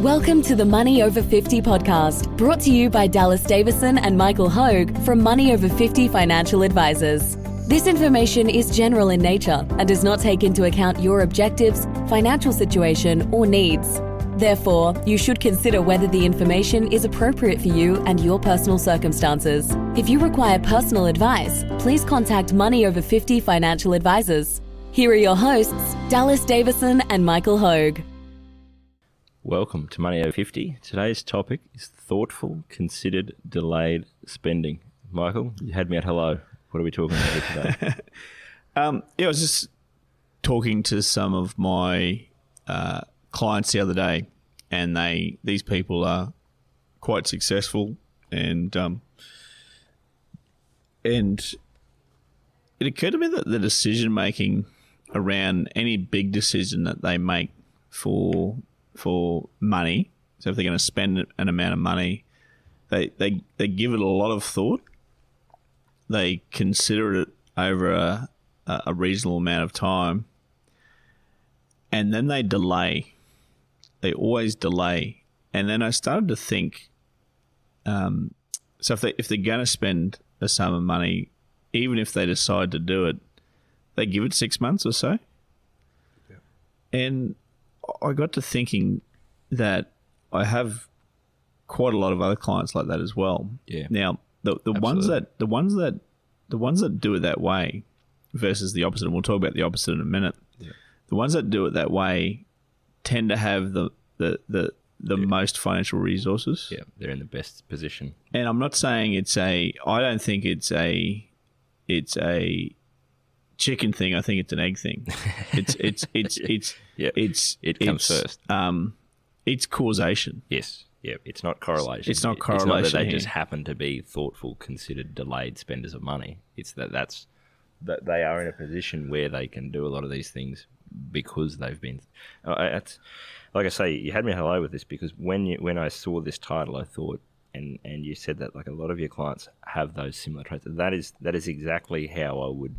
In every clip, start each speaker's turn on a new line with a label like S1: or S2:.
S1: Welcome to the Money Over 50 podcast, brought to you by Dallas Davison and Michael Hogue from Money Over 50 Financial Advisors. This information is general in nature and does not take into account your objectives, financial situation, or needs. Therefore, you should consider whether the information is appropriate for you and your personal circumstances. If you require personal advice, please contact Money Over 50 Financial Advisors. Here are your hosts, Dallas Davison and Michael Hogue.
S2: Welcome to Money Over 50. Today's topic is thoughtful, considered, delayed spending. Michael, you had me at hello. What are we talking about here today?
S3: I was just talking to some of my clients the other day, and these people are quite successful, and it occurred to me that the decision making around any big decision that they make for money, so if they're going to spend an amount of money, they give it a lot of thought. They consider it over a reasonable amount of time, and then they delay. They always delay. And then I started to think, so if they're going to spend a sum of money, even if they decide to do it, they give it 6 months or so. Yeah. And I got to thinking that I have quite a lot of other clients like that as well. Yeah. Now, the ones that do it that way versus the opposite, and we'll talk about the opposite in a minute. Yeah. The ones that do it that way tend to have the most financial resources.
S2: Yeah, they're in the best position.
S3: And I'm not saying I don't think it's a chicken thing. I think it's an egg thing.
S2: It comes first.
S3: It's causation.
S2: Yes. Yeah, it's not correlation.
S3: It's not correlation.
S2: It's not that they just happen to be thoughtful, considered, delayed spenders of money. It's that they are in a position where they can do a lot of these things because they've been. Like I say, you had me hello with this because when I saw this title, I thought, and you said that like a lot of your clients have those similar traits. That is exactly how I would.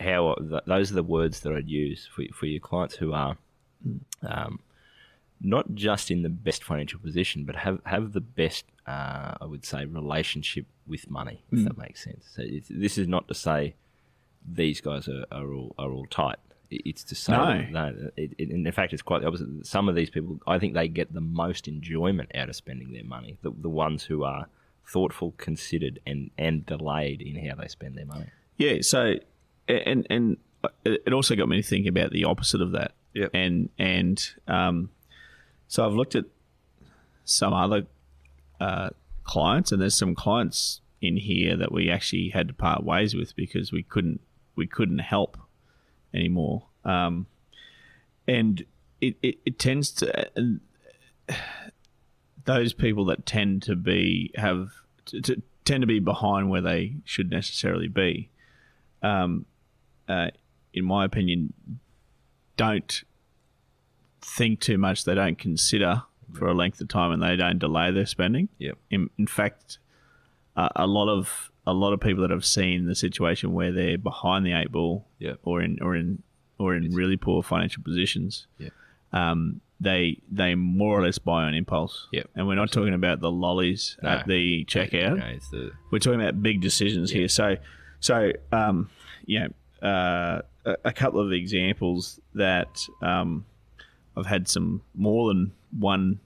S2: Those are the words that I'd use for your clients who are. Not just in the best financial position, but have the best, I would say, relationship with money, if that makes sense. So this is not to say these guys are all tight. It's to say in fact, it's quite the opposite. Some of these people, I think they get the most enjoyment out of spending their money. The ones who are thoughtful, considered, and delayed in how they spend their money.
S3: Yeah. So, and it also got me to think about the opposite of that. Yeah. So I've looked at some other clients, and there's some clients in here that we actually had to part ways with because we couldn't help anymore. And it tends to those people that tend to be behind where they should necessarily be. In my opinion, don't think too much. They don't consider for a length of time, and they don't delay their spending.
S2: Yep.
S3: In fact, a lot of people that I've seen the situation where they're behind the eight ball, yep, or in really poor financial positions, yep, they more or less buy on impulse. Yep. And we're not talking about the lollies at the checkout.
S2: No,
S3: we're talking about big decisions here. So a couple of examples that I've had some more than one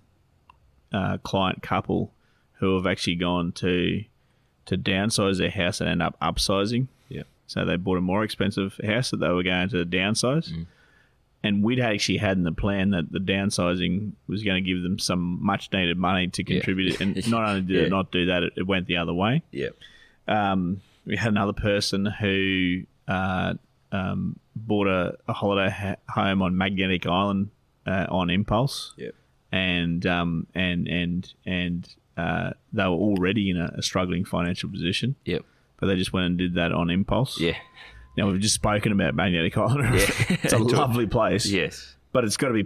S3: client couple who have actually gone to downsize their house and end up upsizing.
S2: Yeah.
S3: So they bought a more expensive house that they were going to downsize. Mm. And we'd actually had in the plan that the downsizing was going to give them some much needed money to contribute. Yeah. And not only did it not do that, it went the other way.
S2: Yeah.
S3: We had another person who bought a holiday home on Magnetic Island on impulse.
S2: Yep.
S3: And they were already in a struggling financial position.
S2: Yep.
S3: But they just went and did that on impulse.
S2: Yeah.
S3: Now we've just spoken about Magnetic Island. Yeah. It's a lovely place.
S2: Yes.
S3: But it's got to be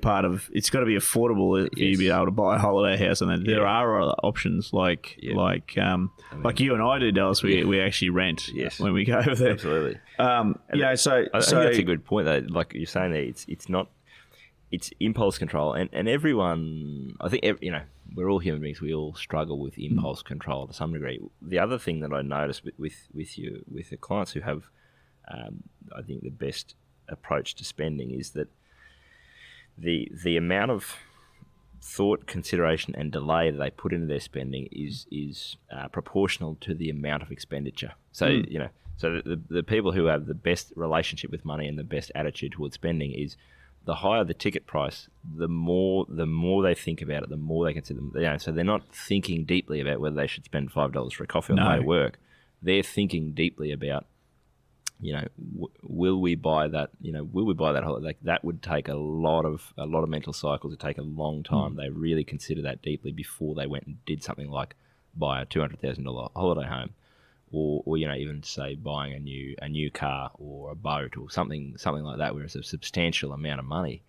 S3: it's got to be affordable for you to be able to buy a holiday house. And there are other options like you and I do, Dallas. We actually rent when we go over there.
S2: Absolutely.
S3: So
S2: I think that's a good point though. Like you're saying there, it's not. it's impulse control, and everyone, I think, we're all human beings. We all struggle with impulse control to some degree. The other thing that I notice with the clients who have, I think, the best approach to spending is that the amount of thought, consideration, and delay that they put into their spending is proportional to the amount of expenditure. So so the people who have the best relationship with money and the best attitude towards spending is the higher the ticket price, the more they think about it, the more they consider them. So they're not thinking deeply about whether they should spend $5 for a coffee on the way to work. They're thinking deeply about, will we buy that? Will we buy that holiday? Like, that would take a lot of mental cycles. It'd take a long time. They really consider that deeply before they went and did something like buy a $200,000 holiday home, or even say buying a new car or a boat or something like that, where it's a substantial amount of money.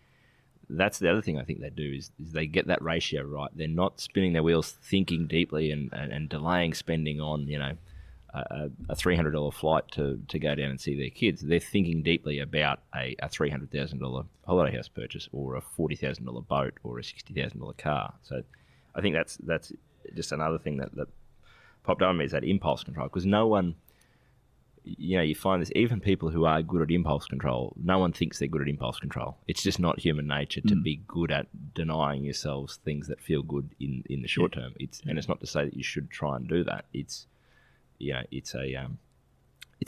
S2: That's the other thing I think they do is they get that ratio right. They're not spinning their wheels thinking deeply and delaying spending on a $300 flight to go down and see their kids. They're thinking deeply about a $300,000 holiday house purchase, or a $40,000 boat, or a $60,000 car. So I think that's just another thing that popped on me, is that impulse control. Because no one, you find this, even people who are good at impulse control, no one thinks they're good at impulse control. It's just not human nature to be good at denying yourselves things that feel good in the short term. And it's not to say that you should try and do that. It's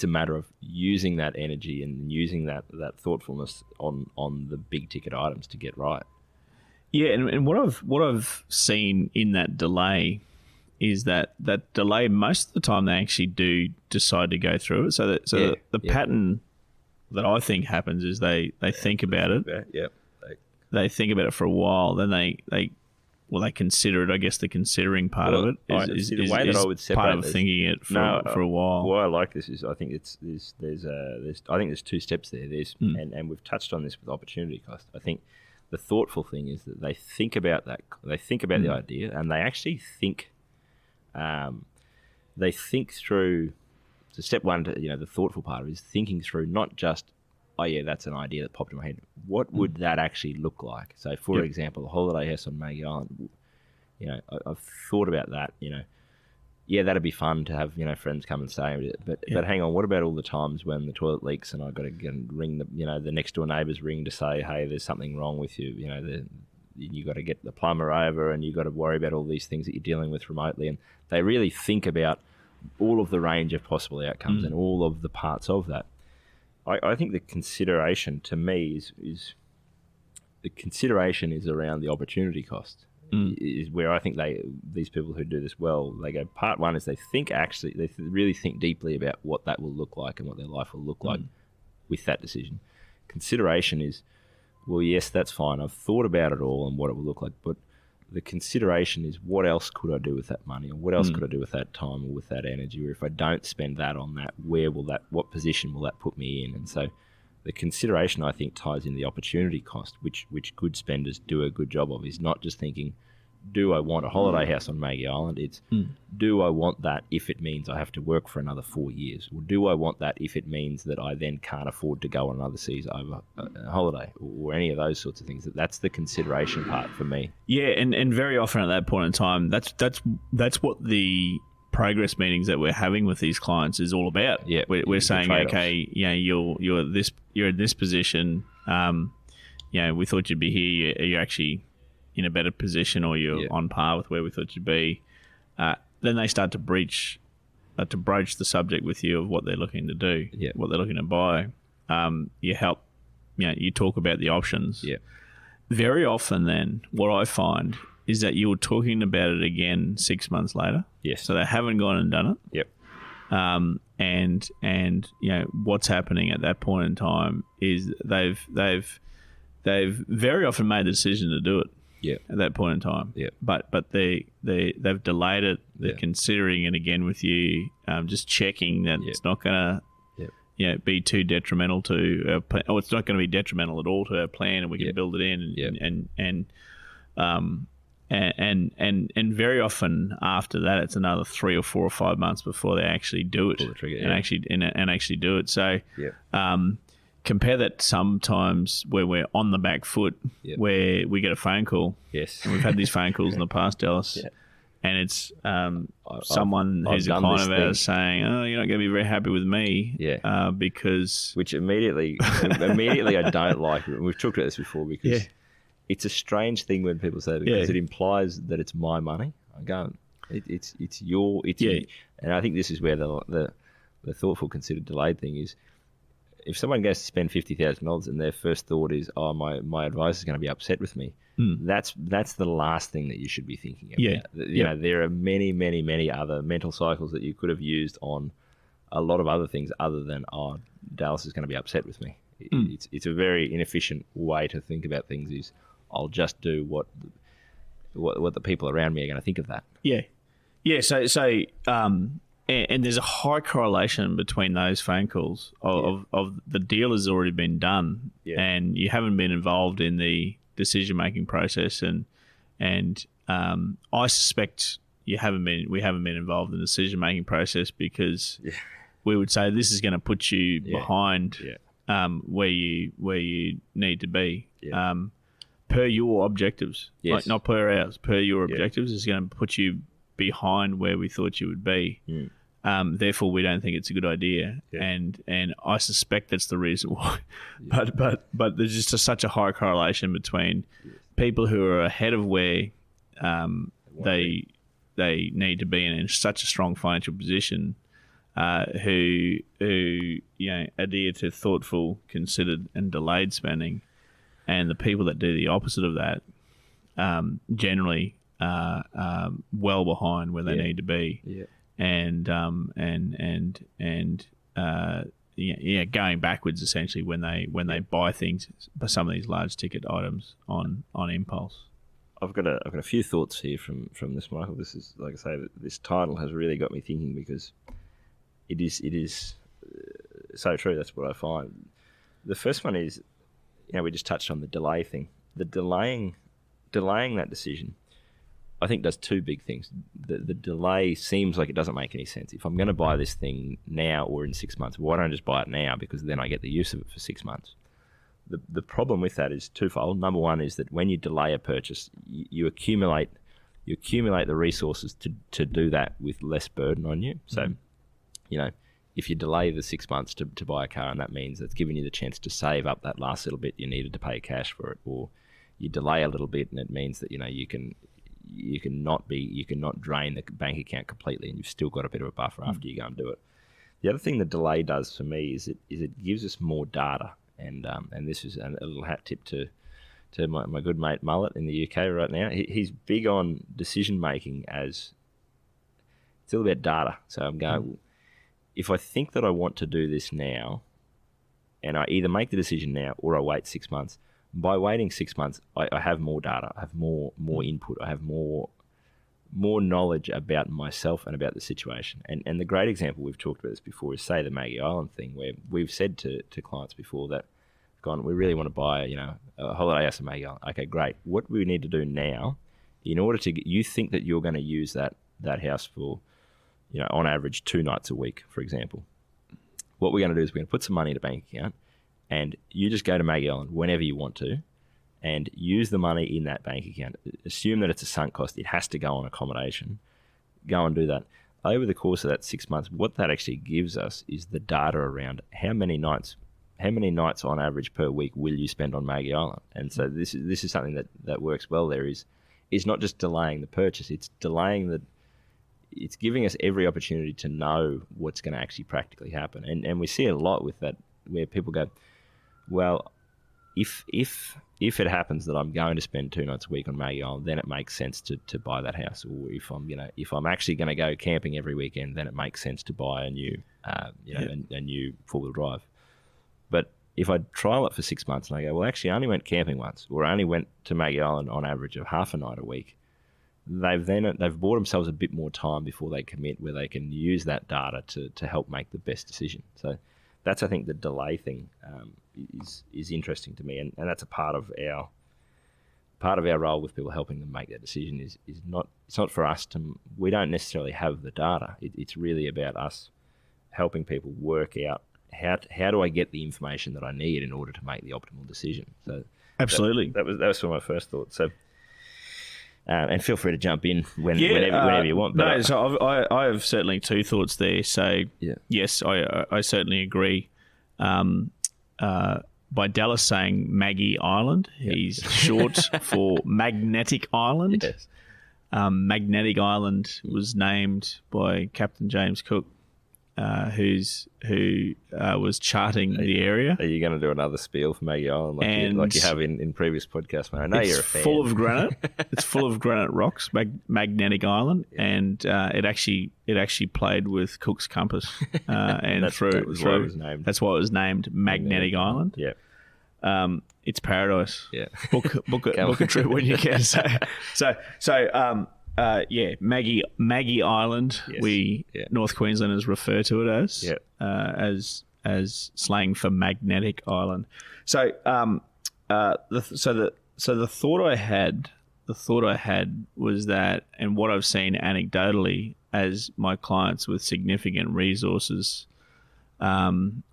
S2: a matter of using that energy and using that thoughtfulness on the big ticket items to get right.
S3: Yeah, and what I've seen in that delay is that delay, most of the time they actually do decide to go through it. So the pattern that I think happens is they think about it.
S2: Yeah.
S3: They think about it for a while, then they consider it. I guess the considering part of it is
S2: the way that I would separate
S3: part of thinking it for a while.
S2: Why I like this is I think there's two steps there. And we've touched on this with opportunity cost. I think the thoughtful thing is that they think about that. They think about the idea, and they actually think. They think through. So step one, the thoughtful part of it is thinking through not just, oh yeah, that's an idea that popped in my head. What would that actually look like? So, for example, a holiday house on Maggie Island. I've thought about that. Yeah, that'd be fun to have friends come and stay. But hang on, what about all the times when the toilet leaks and I've got to get and ring the next door neighbours ring to say, hey, there's something wrong with you. You got to get the plumber over, and you got to worry about all these things that you're dealing with remotely. And they really think about all of the range of possible outcomes and all of the parts of that. I think the consideration to me is the consideration is around the opportunity cost. Is where I think these people who do this well, they go, part one is they really think deeply about what that will look like and what their life will look like with that decision. Consideration is, well, yes, that's fine. I've thought about it all and what it will look like, but the consideration is, what else could I do with that money, or what else could I do with that time, or with that energy, or if I don't spend that on that, what position will that put me in? And so the consideration, I think, ties in the opportunity cost, which good spenders do a good job of, is not just thinking, do I want a holiday house on Maggie Island? It's, do I want that if it means I have to work for another 4 years? Or do I want that if it means that I then can't afford to go on another seas over a holiday, or any of those sorts of things? That's the consideration part for me.
S3: Yeah, and very often at that point in time, that's what the progress meetings that we're having with these clients is all about.
S2: Yeah,
S3: we're saying, okay, you're in this position. We thought you'd be here. You're actually in a better position, or you're on par with where we thought you'd be. Then they start to broach the subject with you of what they're looking to do, what they're looking to buy. You help, you talk about the options.
S2: Yeah.
S3: Very often then, what I find is that you're talking about it again 6 months later.
S2: Yes.
S3: So they haven't gone and done it.
S2: Yep.
S3: And what's happening at that point in time is they've very often made the decision to do it.
S2: Yeah.
S3: At that point in time.
S2: Yeah.
S3: But they've delayed it. They're considering it again with you, just checking that it's not going to be too detrimental to our plan, or it's not going to be detrimental at all to our plan, and we can build it in. And very often after that, it's another 3 or 4 or 5 months before they actually do it,
S2: pull the trigger,
S3: and actually do it. So, compare that sometimes where we're on the back foot,
S2: Yep.
S3: where we get a phone call.
S2: Yes.
S3: And we've had these phone calls in the past, Dallas.
S2: Yeah.
S3: And it's
S2: I've
S3: someone who's a
S2: done
S3: client
S2: this
S3: of ours saying, "Oh, you're not going to be very happy with me,
S2: Yeah.
S3: because
S2: Which immediately I don't like. We've talked about this before because it's a strange thing when people say it because it implies that it's my money. I go, it's your, and I think this is where the thoughtful, considered, delayed thing is. If someone goes to spend $50,000 and their first thought is, "Oh, my advisor is going to be upset with me," that's the last thing that you should be thinking about.
S3: Yeah.
S2: You know, there are many, many, many other mental cycles that you could have used on a lot of other things other than, "Oh, Dallas is going to be upset with me." It's a very inefficient way to think about things. Is I'll just do what the people around me are going to think of that.
S3: Yeah. So and there's a high correlation between those phone calls of the deal has already been done, and you haven't been involved in the decision making process, and I suspect we haven't been involved in the decision making process because we would say this is going to put you behind where you need to be. Per your objectives, like not per ours, per your objectives is going to put you behind where we thought you would be. Therefore, we don't think it's a good idea, and I suspect that's the reason why. But there's just such a high correlation between people who are ahead of where they need to be in such a strong financial position, who adhere to thoughtful, considered, and delayed spending, and the people that do the opposite of that generally are well behind where they need to be. And going backwards essentially when they buy things, some of these large ticket items on impulse.
S2: I've got a few thoughts here from this, Michael. This is, like I say, this title has really got me thinking because it is so true. That's what I find. The first one is, we just touched on the delay thing. The delaying that decision, I think, does two big things. The delay seems like it doesn't make any sense. If I'm going to buy this thing now or in 6 months, why don't I just buy it now? Because then I get the use of it for 6 months. The problem with that is twofold. Number one is that when you delay a purchase, you accumulate the resources to do that with less burden on you. So, if you delay the 6 months to buy a car, and that means it's giving you the chance to save up that last little bit you needed to pay cash for it, or you delay a little bit and it means that you cannot drain the bank account completely, and you've still got a bit of a buffer after you go and do it. The other thing the delay does for me is it gives us more data, and this is a little hat tip to my good mate Mullet in the UK right now. He's big on decision making, as it's all about data. So I'm going, if I think that I want to do this now, and I either make the decision now or I wait 6 months. By waiting 6 months, I have more data, I have more input, I have more knowledge about myself and about the situation. And the great example, we've talked about this before, is, say, the Maggie Island thing, where we've said to clients before that, we really want to buy a holiday house in Maggie Island. Okay, great. What we need to do now, in order to you think that you're going to use that house for, on average 2 nights a week, for example. What we're going to do is we're going to put some money in a bank account, and you just go to Maggie Island whenever you want to and use the money in that bank account. Assume that it's a sunk cost. It has to go on accommodation. Go and do that. Over the course of that 6 months, what that actually gives us is the data around how many nights on average per week will you spend on Maggie Island. And so this is something that works well there, is not just delaying the purchase, it's it's giving us every opportunity to know what's going to actually practically happen. And we see a lot with that, where people go, well, if it happens that I'm going to spend 2 nights a week on Maggie Island, then it makes sense to buy that house. Or if I'm actually going to go camping every weekend, then it makes sense to buy a new a new 4-wheel drive. But if I trial it for 6 months and I go, well, actually I only went camping once, or I only went to Maggie Island on average of half a night a week, they've bought themselves a bit more time before they commit, where they can use that data to help make the best decision. So that's, I think, the delay thing is interesting to me, and that's a part of our role with people, helping them make that decision. It's not for us we don't necessarily have the data. It's really about us helping people work out how do I get the information that I need in order to make the optimal decision? So
S3: Absolutely.
S2: that was sort of my first thought. So, and feel free to jump in whenever you want. But
S3: so I have certainly two thoughts there. So yes, I certainly agree. By Dallas saying Maggie Island, he's short for Magnetic Island.
S2: Yes.
S3: Magnetic Island was named by Captain James Cook, who was charting the area.
S2: Are you going to do another spiel for Maggie Island like you have in previous podcasts? Man, I know you're a fan.
S3: It's full of granite. It's full of granite rocks, Magnetic Island, and it actually played with Cook's compass, and
S2: that's why it was named.
S3: That's why it was named Magnetic Island.
S2: Yeah.
S3: It's paradise.
S2: Yeah.
S3: Book a trip when you can. Maggie Island.
S2: Yes.
S3: North Queenslanders refer to it as slang for Magnetic Island. So the thought I had was that, and what I've seen anecdotally as my clients with significant resources,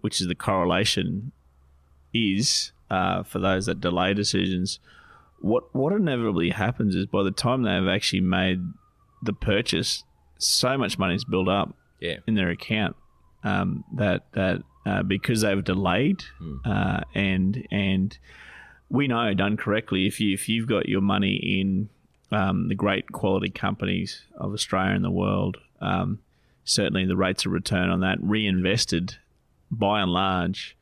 S3: which is the correlation is for those that delay decisions, what inevitably happens is by the time they have actually made the purchase, so much money is built up in their account that because they've delayed, and we know, done correctly, if you've got your money in the great quality companies of Australia and the world, certainly the rates of return on that reinvested, by and large,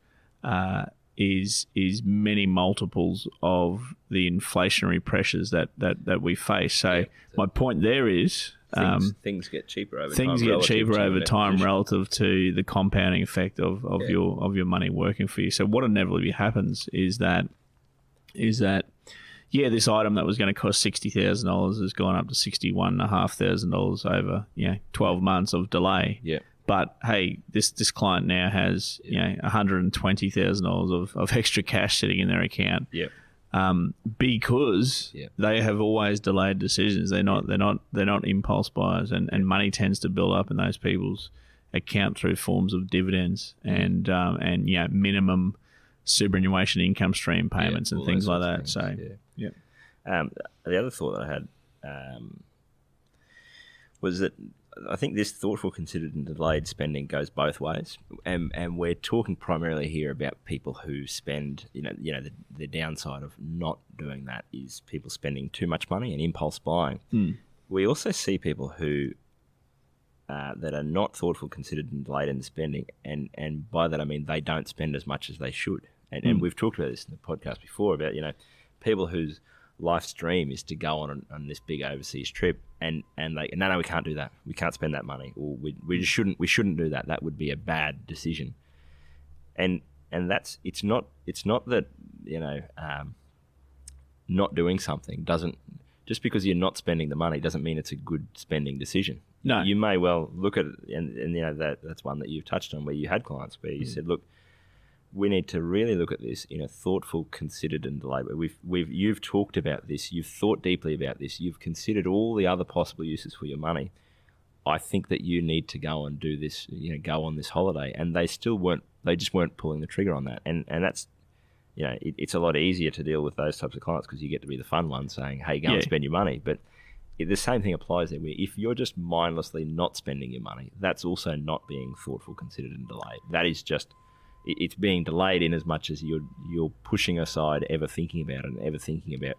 S3: is many multiples of the inflationary pressures that we face. So my point there is
S2: things get cheaper over
S3: time. Relative to the compounding effect of your money working for you. So what inevitably happens is that this item that was going to cost $60,000 has gone up to $61,500 over 12 months of delay.
S2: Yeah.
S3: But hey, this client now has $120,000 of extra cash sitting in their account.
S2: Yep.
S3: Because they have always delayed decisions. They're not impulse buyers, and money tends to build up in those people's account through forms of dividends and minimum superannuation income stream payments and things like that. So
S2: the other thought that I had was that I think this thoughtful, considered and delayed spending goes both ways, and we're talking primarily here about people who spend. The downside of not doing that is people spending too much money and impulse buying. We also see people who that are not thoughtful, considered and delayed in spending, and by that I mean they don't spend as much as they should. And we've talked about this in the podcast before about people whose life's dream is to go on this big overseas trip, and they no, we can't do that. We can't spend that money, or we shouldn't do that. That would be a bad decision. And that's it's not that not doing something doesn't, just because you're not spending the money doesn't mean it's a good spending decision.
S3: No,
S2: you may well look at it, and that's one that you've touched on where you had clients where you said, look, we need to really look at this in a thoughtful, considered and delayed way. You've talked about this. You've thought deeply about this. You've considered all the other possible uses for your money. I think that you need to go and do this, go on this holiday. And they just weren't pulling the trigger on that. And that's, it's a lot easier to deal with those types of clients because you get to be the fun one saying, hey, go and spend your money. But the same thing applies there, where if you're just mindlessly not spending your money, that's also not being thoughtful, considered and delayed. That is just, it's being delayed in as much as you're pushing aside ever thinking about it and ever thinking about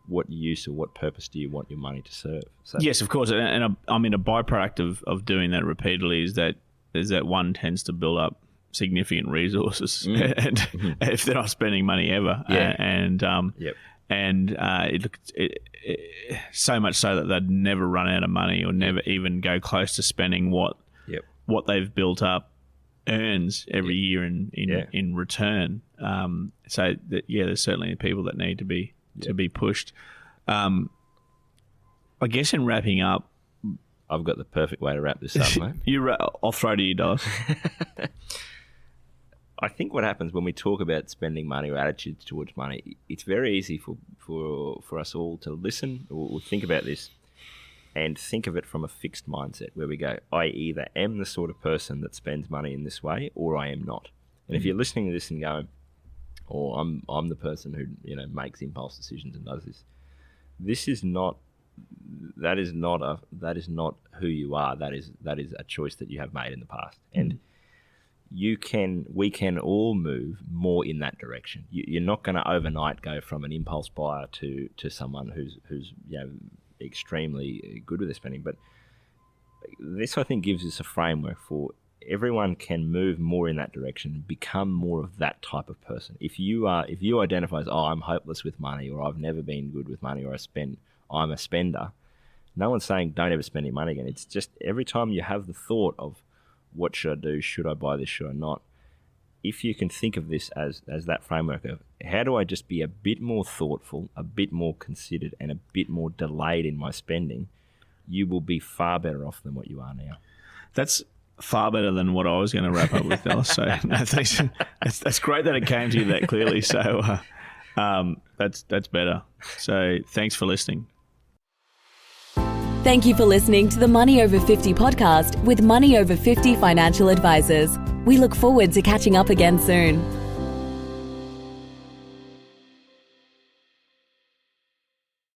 S2: what use or what purpose do you want your money to serve. So,
S3: yes, of course. And I mean, a byproduct of doing that repeatedly is that one tends to build up significant resources, and if they're not spending money ever, so much so that they'd never run out of money or never even go close to spending what they've built up earns every year in return. So that, there's certainly people that need to be pushed. I guess in wrapping up,
S2: I've got the perfect way to wrap this up, mate.
S3: I'll throw to you, Dallas.
S2: I think what happens when we talk about spending money or attitudes towards money, it's very easy for us all to listen or think about this and think of it from a fixed mindset where we go, I either am the sort of person that spends money in this way or I am not. And if you're listening to this and going, "Oh, I'm the person who makes impulse decisions and does this," this is not. That is not who you are. That is a choice that you have made in the past, and we can all move more in that direction. You're not going to overnight go from an impulse buyer to someone who's extremely good with their spending. But this, I think, gives us a framework for everyone can move more in that direction, become more of that type of person. If you identify as, "Oh, I'm hopeless with money," or "I've never been good with money," or "I'm a spender," no one's saying don't ever spend any money again. It's just every time you have the thought of, what should I do? Should I buy this? Should I not? If you can think of this as that framework of, how do I just be a bit more thoughtful, a bit more considered, and a bit more delayed in my spending, you will be far better off than what you are now.
S3: That's far better than what I was going to wrap up with, Dallas. So no, thanks. That's great that it came to you that clearly. So that's better. So thanks for listening.
S1: Thank you for listening to the Money Over 50 podcast with Money Over 50 financial advisors. We look forward to catching up again soon.